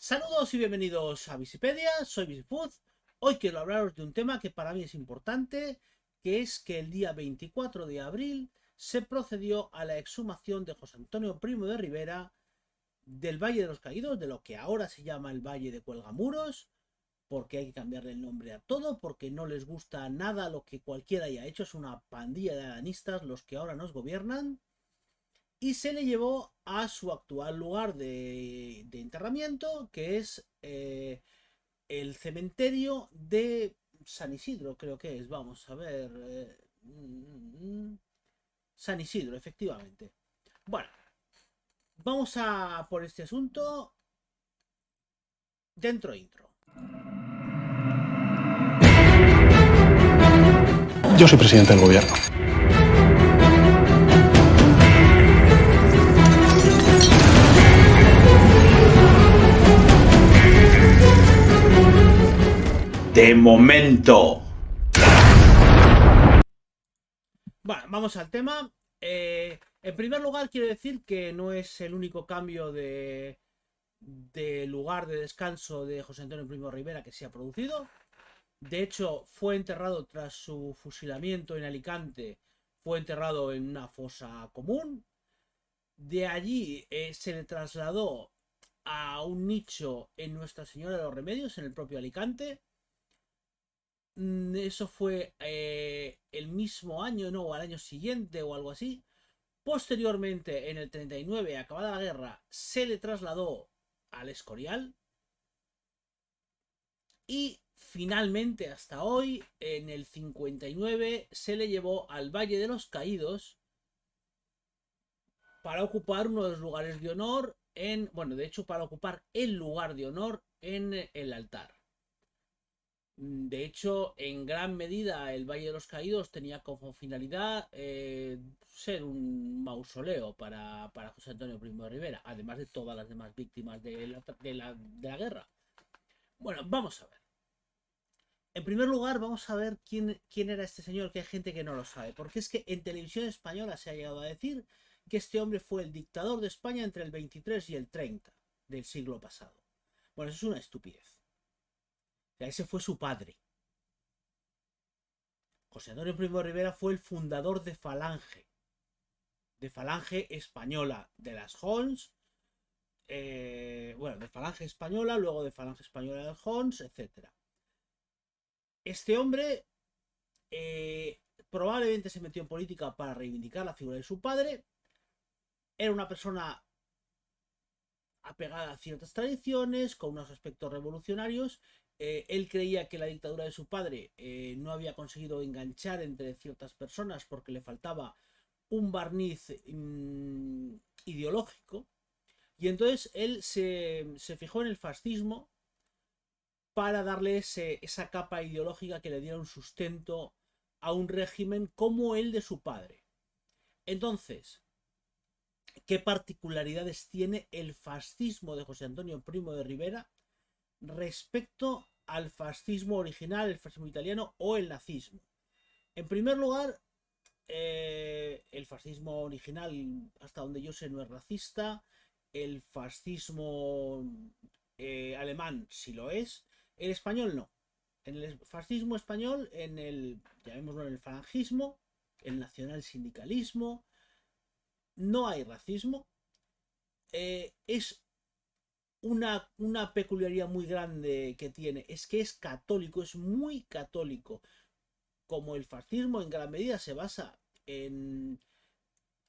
Saludos y bienvenidos a Visipedia, soy Visifood. Hoy quiero hablaros de un tema que para mí es importante, que es que el día 24 de abril se procedió a la exhumación de José Antonio Primo de Rivera del Valle de los Caídos, de lo que ahora se llama el Valle de Cuelgamuros, porque hay que cambiarle el nombre a todo, porque no les gusta nada lo que cualquiera haya hecho, es una pandilla de adanistas los que ahora nos gobiernan, y se le llevó a su actual lugar de enterramiento, que es el cementerio de San Isidro, creo que es. Vamos a ver. San Isidro, efectivamente. Bueno, vamos a por este asunto dentro intro. Yo soy presidente del gobierno. De momento. Bueno, vamos al tema. En primer lugar, quiero decir que no es el único cambio de lugar de descanso de José Antonio Primo Rivera que se ha producido. De hecho, fue enterrado tras su fusilamiento en Alicante, fue enterrado en una fosa común. De allí se le trasladó a un nicho en Nuestra Señora de los Remedios, en el propio Alicante. Eso fue el mismo año, no, o al año siguiente o algo así. Posteriormente, en el 39, acabada la guerra, se le trasladó al Escorial. Y finalmente, hasta hoy, en el 59, se le llevó al Valle de los Caídos para ocupar uno de los lugares de honor bueno, de hecho, para ocupar el lugar de honor en el altar. De hecho, en gran medida el Valle de los Caídos tenía como finalidad ser un mausoleo para José Antonio Primo de Rivera, además de todas las demás víctimas de la guerra. Bueno, vamos a ver. En primer lugar, vamos a ver quién era este señor, que hay gente que no lo sabe. Porque es que en televisión española se ha llegado a decir que este hombre fue el dictador de España entre el 23 y el 30 del siglo pasado. Bueno, eso es una estupidez. O sea, ese fue su padre. José Antonio Primo de Rivera fue el fundador de Falange española, de las Hons, bueno, de Falange española, luego de Falange española de las Hons, etc. Este hombre probablemente se metió en política para reivindicar la figura de su padre. Era una persona apegada a ciertas tradiciones, con unos aspectos revolucionarios. Él creía que la dictadura de su padre no había conseguido enganchar entre ciertas personas porque le faltaba un barniz ideológico. Y entonces él se fijó en el fascismo para darle esa capa ideológica que le diera un sustento a un régimen como el de su padre. Entonces, ¿qué particularidades tiene el fascismo de José Antonio Primo de Rivera respecto al fascismo original, el fascismo italiano o el nazismo? En primer lugar, el fascismo original, hasta donde yo sé, no es racista. El fascismo alemán sí lo es. El español no. En el fascismo español, llamémoslo en el falangismo, el nacional sindicalismo, no hay racismo. Es una peculiaridad muy grande que tiene, es que es católico, es muy católico. Como el fascismo en gran medida se basa en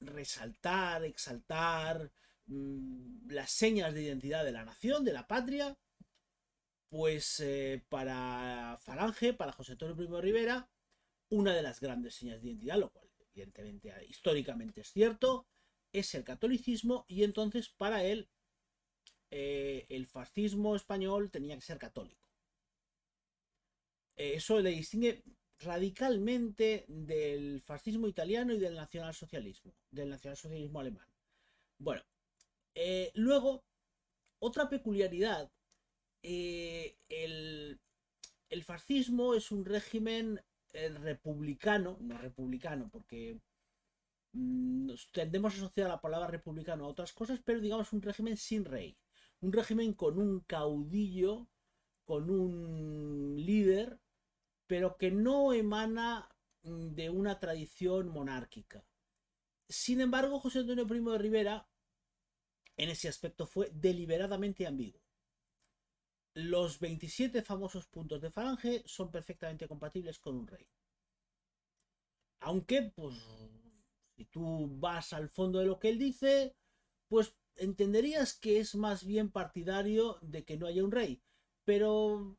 resaltar, exaltar las señas de identidad de la nación, de la patria, pues para Falange, para José Antonio Primo de Rivera, una de las grandes señas de identidad, lo cual evidentemente históricamente es cierto, es el catolicismo. Y entonces para él el fascismo español tenía que ser católico. Eso le distingue radicalmente del fascismo italiano y del nacionalsocialismo alemán. Bueno, luego, otra peculiaridad, el fascismo es un régimen republicano, no republicano, porque tendemos a asociar la palabra republicano a otras cosas, pero digamos un régimen sin rey. un régimen con un caudillo, con un líder, pero que no emana de una tradición monárquica. Sin embargo, José Antonio Primo de Rivera en ese aspecto fue deliberadamente ambiguo. Los 27 famosos puntos de Falange son perfectamente compatibles con un rey. Aunque, pues, si tú vas al fondo de lo que él dice, pues entenderías que es más bien partidario de que no haya un rey. Pero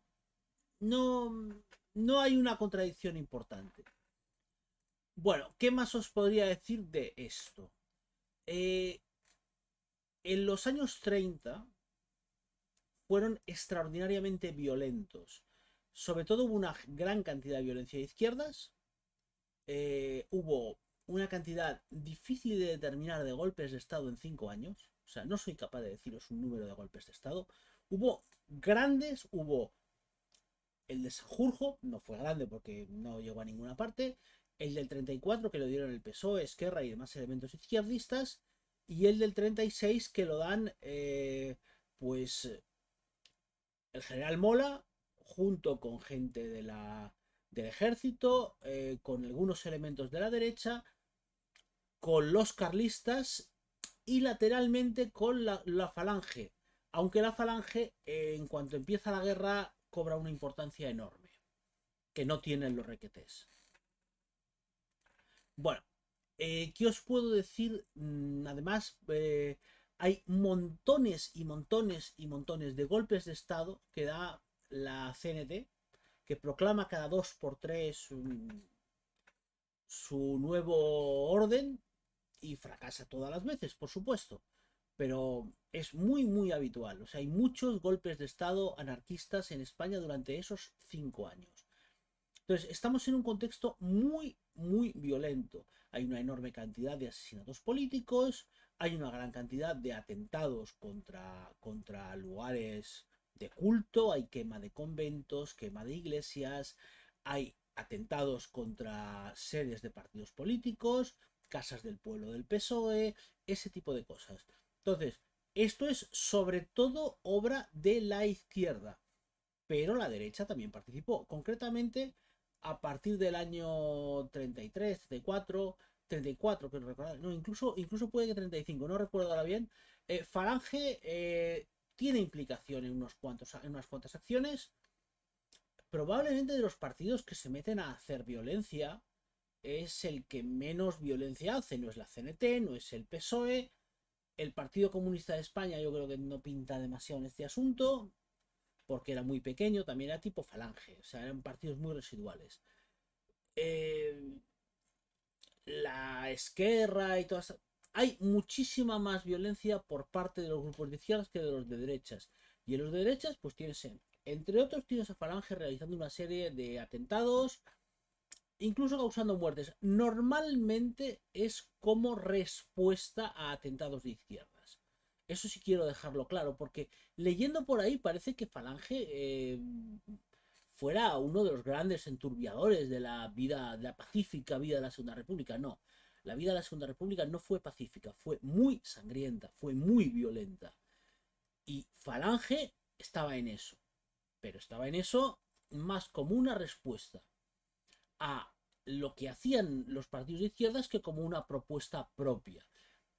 no, no hay una contradicción importante. Bueno, ¿qué más os podría decir de esto? En los años 30 fueron extraordinariamente violentos. Sobre todo hubo una gran cantidad de violencia de izquierdas. Hubo una cantidad difícil de determinar de golpes de Estado en 5 años. O sea, no soy capaz de deciros un número de golpes de Estado. Hubo grandes, hubo el de Sanjurjo, no fue grande porque no llegó a ninguna parte. El del 34 que lo dieron el PSOE, Esquerra y demás elementos izquierdistas. Y el del 36 que lo dan, pues, el general Mola, junto con gente del ejército, con algunos elementos de la derecha, con los carlistas y lateralmente con la falange. Aunque la falange, en cuanto empieza la guerra, cobra una importancia enorme, que no tienen los requetés. Bueno, ¿qué os puedo decir? Además, hay montones y montones y montones de golpes de Estado que da la CNT, que proclama cada 2 por 3 su nuevo orden y fracasa todas las veces, por supuesto. Pero es muy, muy habitual. O sea, hay muchos golpes de Estado anarquistas en España durante esos 5 años. Entonces, estamos en un contexto muy, muy violento. Hay una enorme cantidad de asesinatos políticos, hay una gran cantidad de atentados contra lugares de culto, hay quema de conventos, quema de iglesias, hay atentados contra sedes de partidos políticos, casas del pueblo del PSOE, ese tipo de cosas. Entonces, esto es sobre todo obra de la izquierda, pero la derecha también participó. Concretamente, a partir del año 33, 34, 34, que no recordar, no, incluso puede que 35, no recuerdo ahora bien. Falange tiene implicación en unas cuantas acciones. Probablemente de los partidos que se meten a hacer violencia es el que menos violencia hace. No es la CNT, no es el PSOE. El Partido Comunista de España yo creo que no pinta demasiado en este asunto, porque era muy pequeño, también era tipo Falange, o sea, eran partidos muy residuales. Eh, la Esquerra y todas. Hay muchísima más violencia por parte de los grupos de izquierdas que de los de derechas. Y en los de derechas, pues tienes, entre otros, tienes a Falange realizando una serie de atentados, incluso causando muertes. Normalmente es como respuesta a atentados de izquierdas. Eso sí quiero dejarlo claro, porque leyendo por ahí parece que Falange fuera uno de los grandes enturbiadores de de la pacífica vida de la Segunda República. No, la vida de la Segunda República no fue pacífica, fue muy sangrienta, fue muy violenta. Y Falange estaba en eso, pero estaba en eso más como una respuesta a lo que hacían los partidos de izquierdas que como una propuesta propia.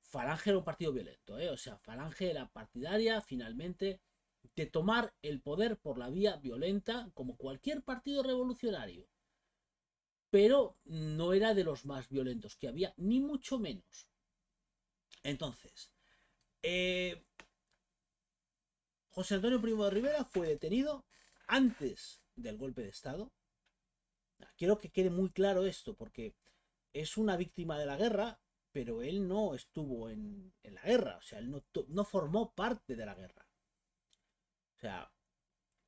Falange era un partido violento, o sea, Falange era partidaria finalmente de tomar el poder por la vía violenta como cualquier partido revolucionario, pero no era de los más violentos que había, ni mucho menos. Entonces, José Antonio Primo de Rivera fue detenido antes del golpe de Estado. Quiero que quede muy claro esto, porque es una víctima de la guerra, pero él no estuvo en la guerra, o sea, él no formó parte de la guerra. O sea,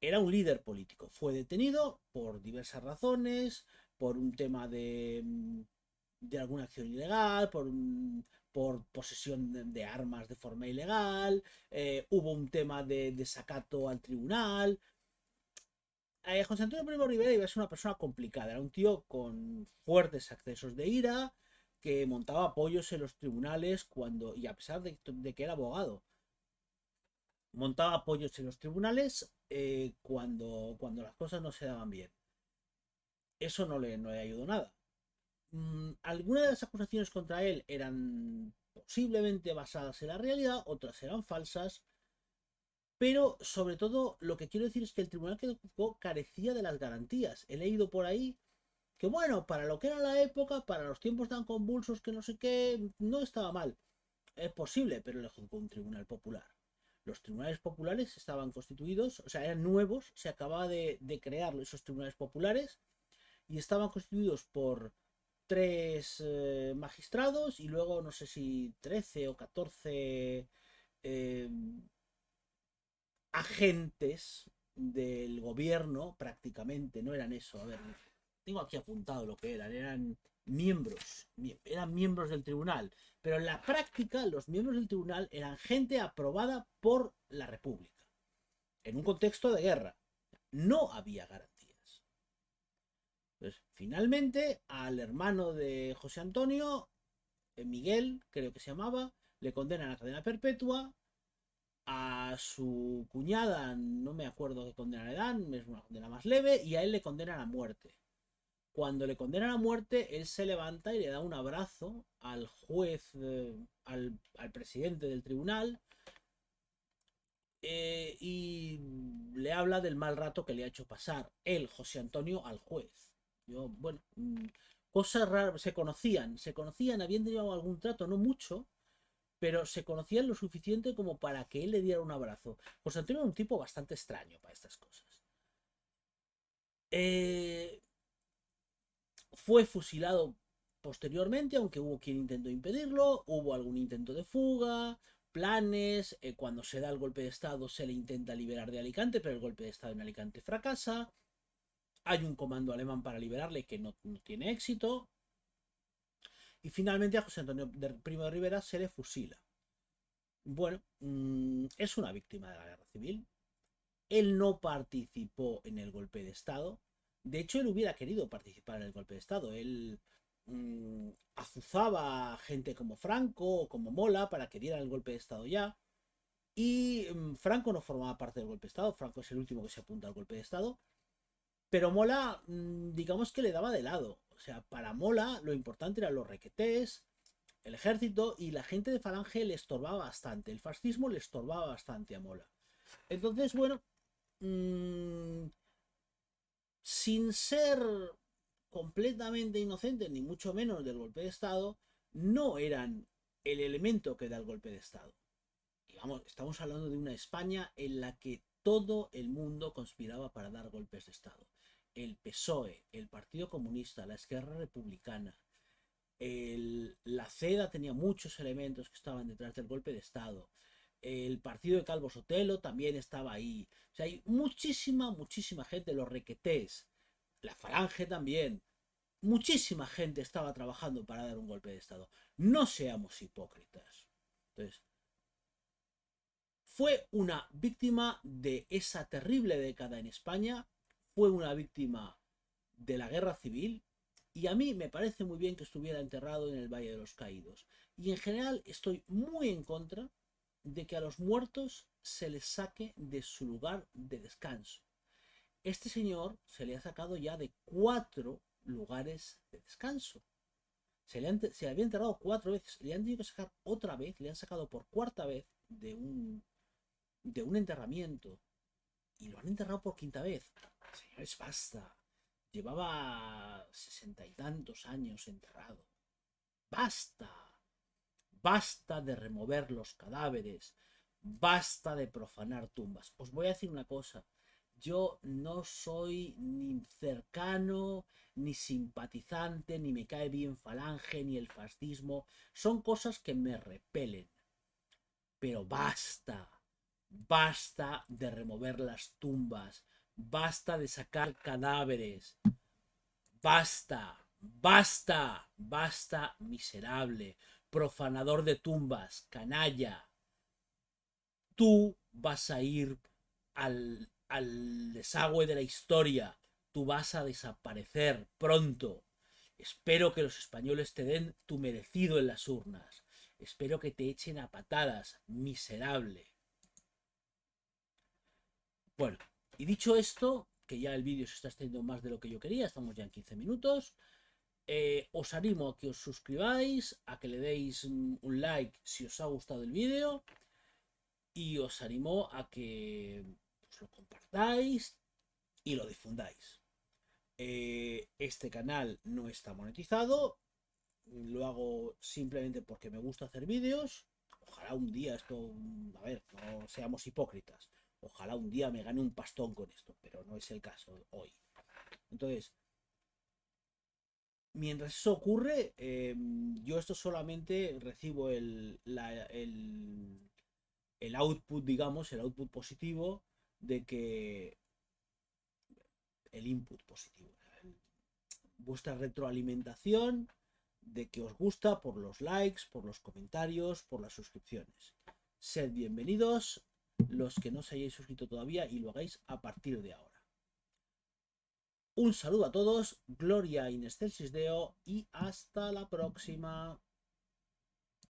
era un líder político. Fue detenido por diversas razones, por un tema de alguna acción ilegal, por posesión de armas de forma ilegal, hubo un tema de desacato al tribunal. José Antonio Primo Rivera iba a ser una persona complicada, era un tío con fuertes accesos de ira, que montaba apoyos en los tribunales y a pesar de que era abogado, montaba pollos en los tribunales cuando las cosas no se daban bien. Eso no le ayudó nada. Algunas de las acusaciones contra él eran posiblemente basadas en la realidad, otras eran falsas, pero sobre todo lo que quiero decir es que el tribunal que lo juzgó carecía de las garantías. He leído por ahí que bueno, para lo que era la época, para los tiempos tan convulsos que no sé qué, no estaba mal. Es posible, pero le juzgó un tribunal popular. Los tribunales populares estaban constituidos, o sea, eran nuevos, se acababa de crear esos tribunales populares y estaban constituidos por 3 magistrados y luego no sé si 13 o 14 eh, agentes del gobierno, prácticamente, no eran eso, a ver, tengo aquí apuntado lo que eran miembros del tribunal, pero en la práctica los miembros del tribunal eran gente aprobada por la República, en un contexto de guerra. No había garantías. Entonces, finalmente, al hermano de José Antonio, Miguel, creo que se llamaba, le condenan a cadena perpetua. A su cuñada, no me acuerdo qué condena le dan, es una condena más leve, y a él le condenan a muerte. Cuando le condenan a muerte, él se levanta y le da un abrazo al juez, al presidente del tribunal, y le habla del mal rato que le ha hecho pasar él, José Antonio, al juez. Yo, bueno, cosas raras, se conocían, habían tenido algún trato, no mucho, pero se conocían lo suficiente como para que él le diera un abrazo. José Antonio era un tipo bastante extraño para estas cosas. Eh, Fue fusilado posteriormente, aunque hubo quien intentó impedirlo, hubo algún intento de fuga, planes, cuando se da el golpe de estado se le intenta liberar de Alicante, pero el golpe de estado en Alicante fracasa, hay un comando alemán para liberarle que no tiene éxito, y finalmente a José Antonio Primo de Rivera se le fusila. Bueno, es una víctima de la guerra civil. Él no participó en el golpe de estado. De hecho, él hubiera querido participar en el golpe de estado. Él azuzaba a gente como Franco o como Mola para que dieran el golpe de estado ya. Y Franco no formaba parte del golpe de estado. Franco es el último que se apunta al golpe de estado. Pero Mola, digamos que le daba de lado. O sea, para Mola lo importante eran los requetés, el ejército, y la gente de Falange le estorbaba bastante. El fascismo le estorbaba bastante a Mola. Entonces, bueno, sin ser completamente inocentes, ni mucho menos del golpe de Estado, no eran el elemento que da el golpe de Estado. Digamos, estamos hablando de una España en la que todo el mundo conspiraba para dar golpes de Estado. El PSOE, el Partido Comunista, la Esquerra Republicana, la CEDA tenía muchos elementos que estaban detrás del golpe de Estado. El partido de Calvo Sotelo también estaba ahí. O sea, hay muchísima gente, los requetés, la Falange también. Muchísima gente estaba trabajando para dar un golpe de Estado. No seamos hipócritas. Entonces, fue una víctima de esa terrible década en España, fue una víctima de la guerra civil, y a mí me parece muy bien que estuviera enterrado en el Valle de los Caídos. Y en general estoy muy en contra de que a los muertos se les saque de su lugar de descanso. Este señor se le ha sacado ya de 4 lugares de descanso. Se le había enterrado 4 veces, le han tenido que sacar otra vez, le han sacado por 4ª vez de un enterramiento, y lo han enterrado por 5ª vez. Señores, basta. Llevaba 60 y tantos años enterrado. Basta. Basta de remover los cadáveres. Basta de profanar tumbas. Os voy a decir una cosa. Yo no soy ni cercano, ni simpatizante, ni me cae bien Falange, ni el fascismo. Son cosas que me repelen. Pero basta. Basta de remover las tumbas. Basta de sacar cadáveres. Basta. Basta. Basta, miserable. Profanador de tumbas. Canalla. Tú vas a ir al desagüe de la historia. Tú vas a desaparecer pronto. Espero que los españoles te den tu merecido en las urnas. Espero que te echen a patadas, miserable. Bueno, y dicho esto, que ya el vídeo se está extendiendo más de lo que yo quería, estamos ya en 15 minutos, os animo a que os suscribáis, a que le deis un like si os ha gustado el vídeo, y os animo a que pues, lo compartáis y lo difundáis. Este canal no está monetizado, lo hago simplemente porque me gusta hacer vídeos. Ojalá un día esto, a ver, no seamos hipócritas, ojalá un día me gane un pastón con esto, pero no es el caso hoy. Entonces, mientras eso ocurre, yo esto solamente recibo el output, digamos, el output positivo de que el input positivo, vuestra retroalimentación de que os gusta por los likes, por los comentarios, por las suscripciones. Sed bienvenidos los que no os hayáis suscrito todavía y lo hagáis a partir de ahora. Un saludo a todos, Gloria in excelsis Deo y hasta la próxima.